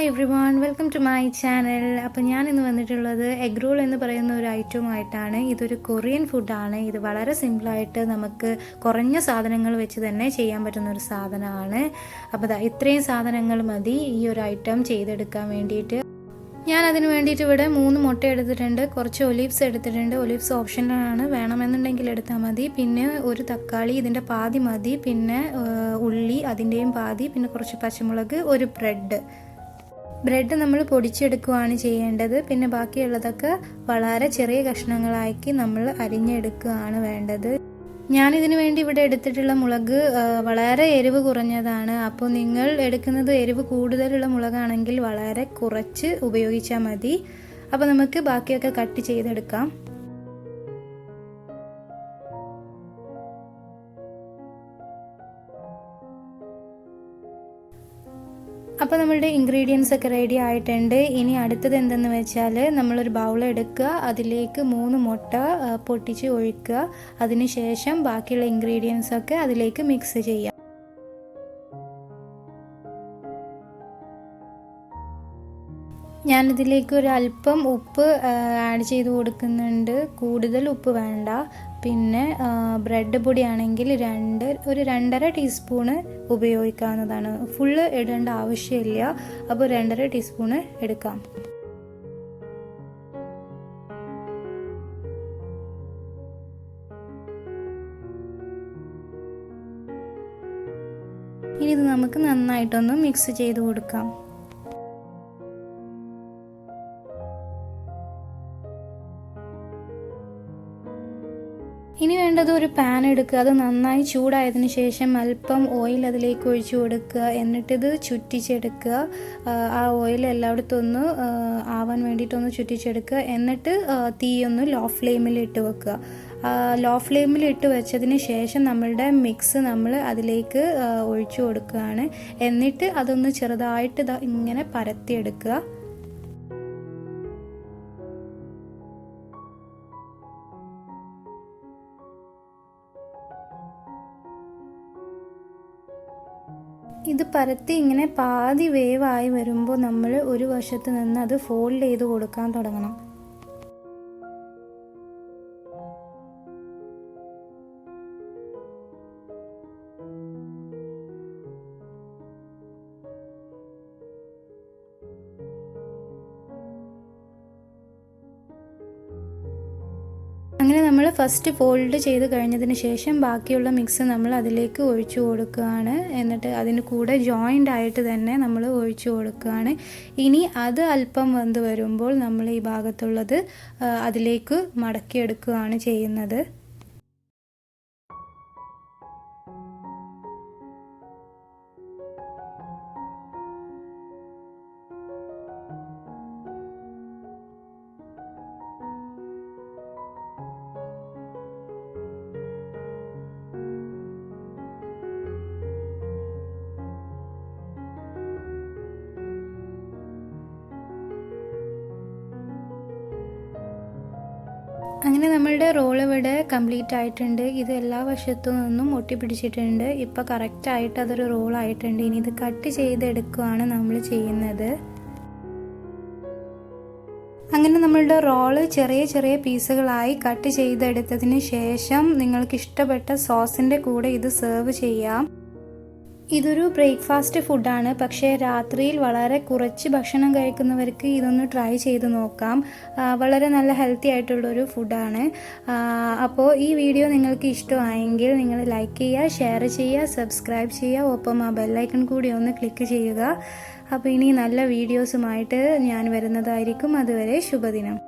Hi everyone, welcome to my channel. അപ്പോൾ ഞാൻ ഇന്ന് വന്നിട്ടുള്ളത് eggroll എന്ന് പറയുന്ന ഒരു ഐറ്റം ആയിട്ടാണ്. ഇതൊരു കൊറിയൻ ഫുഡ് ആണ്. ഇത് വളരെ സിമ്പിൾ ആയിട്ട് നമുക്ക് കുറഞ്ഞ സാധനങ്ങൾ വെച്ച് തന്നെ ചെയ്യാൻ പറ്റുന്ന ഒരു സാധനമാണ്. അപ്പോൾ ഇത്രയും സാധനങ്ങൾ മതി ഈ ഒരു ഐറ്റം ചെയ്തെടുക്കാൻ വേണ്ടിയിട്ട്. ഞാൻ അതിനു വേണ്ടിയിട്ട് ഇവിടെ 3 മുട്ട എടുത്തിട്ടുണ്ട്, കുറച്ച് ഒലിവ്സ് എടുത്തിട്ടുണ്ട്. ഒലിവ്സ് ഓപ്ഷനിലാണ്, വേണമെന്നുണ്ടെങ്കിൽ എടുത്താൽ മതി. പിന്നെ ഒരു തക്കാളി, ഇതിൻ്റെ പാതി മതി. പിന്നെ ഉള്ളി, അതിൻ്റെയും പാതി. പിന്നെ കുറച്ച് പച്ചമുളക്, ഒരു ബ്രെഡ് നമ്മൾ പൊടിച്ചെടുക്കുകയാണ് ചെയ്യേണ്ടത്. പിന്നെ ബാക്കിയുള്ളതൊക്കെ വളരെ ചെറിയ കഷ്ണങ്ങളാക്കി നമ്മൾ അരിഞ്ഞെടുക്കുകയാണ് വേണ്ടത്. ഞാനിതിനു വേണ്ടി ഇവിടെ എടുത്തിട്ടുള്ള മുളക് വളരെ എരിവ് കുറഞ്ഞതാണ്. അപ്പോൾ നിങ്ങൾ എടുക്കുന്നത് എരിവ് കൂടുതലുള്ള മുളകാണെങ്കിൽ വളരെ കുറച്ച് ഉപയോഗിച്ചാൽ മതി. അപ്പോൾ നമുക്ക് ബാക്കിയൊക്കെ കട്ട് ചെയ്തെടുക്കാം. അപ്പോൾ നമ്മളുടെ ഇൻഗ്രീഡിയൻസ് ഒക്കെ റെഡി ആയിട്ടുണ്ട്. ഇനി അടുത്തത് എന്തെന്ന് വെച്ചാൽ നമ്മളൊരു ബൗൾ എടുക്കുക, അതിലേക്ക് 3 മുട്ട പൊട്ടിച്ച് ഒഴിക്കുക. അതിനുശേഷം ബാക്കിയുള്ള ഇൻഗ്രീഡിയൻസ് ഒക്കെ അതിലേക്ക് മിക്സ് ചെയ്യാം. ഞാനിതിലേക്ക് ഒരു അല്പം ഉപ്പ് ആഡ് ചെയ്ത് കൊടുക്കുന്നുണ്ട്, കൂടുതൽ ഉപ്പ് വേണ്ട. പിന്നെ ബ്രെഡ് പൊടിയാണെങ്കിൽ ഒരു 2.5 ടീസ്പൂണ് ഉപയോഗിക്കാവുന്നതാണ്. ഫുള്ള് ഇടേണ്ട ആവശ്യമില്ല. അപ്പോൾ 2.5 ടീസ്പൂണ് എടുക്കാം. ഇനി ഇത് നമുക്ക് നന്നായിട്ടൊന്ന് മിക്സ് ചെയ്ത് കൊടുക്കാം. ഇനി വേണ്ടത് ഒരു പാൻ എടുക്കുക, അത് നന്നായി ചൂടായതിനു ശേഷം അല്പം ഓയിൽ അതിലേക്ക് ഒഴിച്ചു കൊടുക്കുക. എന്നിട്ടിത് ചുറ്റിച്ചെടുക്കുക. ആ ഓയിൽ എല്ലായിടത്തും ഒന്ന് ആവാൻ വേണ്ടിയിട്ടൊന്ന് ചുറ്റിച്ചെടുക്കുക. എന്നിട്ട് തീയൊന്ന് ലോ ഫ്ലെയിമിൽ ഇട്ട് വെക്കുക. ലോ ഫ്ലെയിമിൽ ഇട്ട് വെച്ചതിന് ശേഷം നമ്മളുടെ മിക്സ് നമ്മൾ അതിലേക്ക് ഒഴിച്ചു കൊടുക്കുകയാണ്. എന്നിട്ട് അതൊന്ന് ചെറുതായിട്ട് ഇങ്ങനെ പരത്തിയെടുക്കുക. ഇത് പരത്തി ഇങ്ങനെ പാതി വേവായി വരുമ്പോൾ നമ്മൾ ഒരു വശത്ത് നിന്ന് അത് ഫോൾഡ് ചെയ്ത് കൊടുക്കാൻ തുടങ്ങണം. അങ്ങനെ നമ്മൾ ഫസ്റ്റ് ഫോൾഡ് ചെയ്ത് കഴിഞ്ഞതിന് ശേഷം ബാക്കിയുള്ള മിക്സ് നമ്മൾ അതിലേക്ക് ഒഴിച്ചു കൊടുക്കുകയാണ്. എന്നിട്ട് അതിന് കൂടെ ജോയിൻ്റ് ആയിട്ട് തന്നെ നമ്മൾ ഒഴിച്ചു കൊടുക്കുകയാണ്. ഇനി അത് അല്പം വെന്ത് വരുമ്പോൾ നമ്മൾ ഈ ഭാഗത്തുള്ളത് അതിലേക്ക് മടക്കിയെടുക്കുകയാണ് ചെയ്യുന്നത്. അങ്ങനെ നമ്മളുടെ റോൾ ഇവിടെ കംപ്ലീറ്റ് ആയിട്ടുണ്ട്. ഇത് എല്ലാ വശത്തു നിന്നും ഒട്ടിപ്പിടിച്ചിട്ടുണ്ട്. ഇപ്പോൾ കറക്റ്റായിട്ട് അതൊരു റോളായിട്ടുണ്ട്. ഇനി ഇത് കട്ട് ചെയ്തെടുക്കുകയാണ് നമ്മൾ ചെയ്യുന്നത്. അങ്ങനെ നമ്മളുടെ റോള് ചെറിയ ചെറിയ പീസുകളായി കട്ട് ചെയ്തെടുത്തതിന് ശേഷം നിങ്ങൾക്ക് ഇഷ്ടപ്പെട്ട സോസിൻ്റെ കൂടെ ഇത് സെർവ് ചെയ്യാം. ഇതൊരു ബ്രേക്ക്ഫാസ്റ്റ് ഫുഡാണ്, പക്ഷേ രാത്രിയിൽ വളരെ കുറച്ച് ഭക്ഷണം കഴിക്കുന്നവർക്ക് ഇതൊന്ന് ട്രൈ ചെയ്ത് നോക്കാം. വളരെ നല്ല ഹെൽത്തി ആയിട്ടുള്ളൊരു ഫുഡാണ്. അപ്പോൾ ഈ വീഡിയോ നിങ്ങൾക്ക് ഇഷ്ടമായെങ്കിൽ നിങ്ങൾ ലൈക്ക് ചെയ്യുക, ഷെയർ ചെയ്യുക, സബ്സ്ക്രൈബ് ചെയ്യുക. ഒപ്പം ആ ബെല്ലൈക്കൺ കൂടി ഒന്ന് ക്ലിക്ക് ചെയ്യുക. അപ്പോൾ ഇനി നല്ല വീഡിയോസുമായിട്ട് ഞാൻ വരുന്നതായിരിക്കും. അതുവരെ ശുഭദിനം.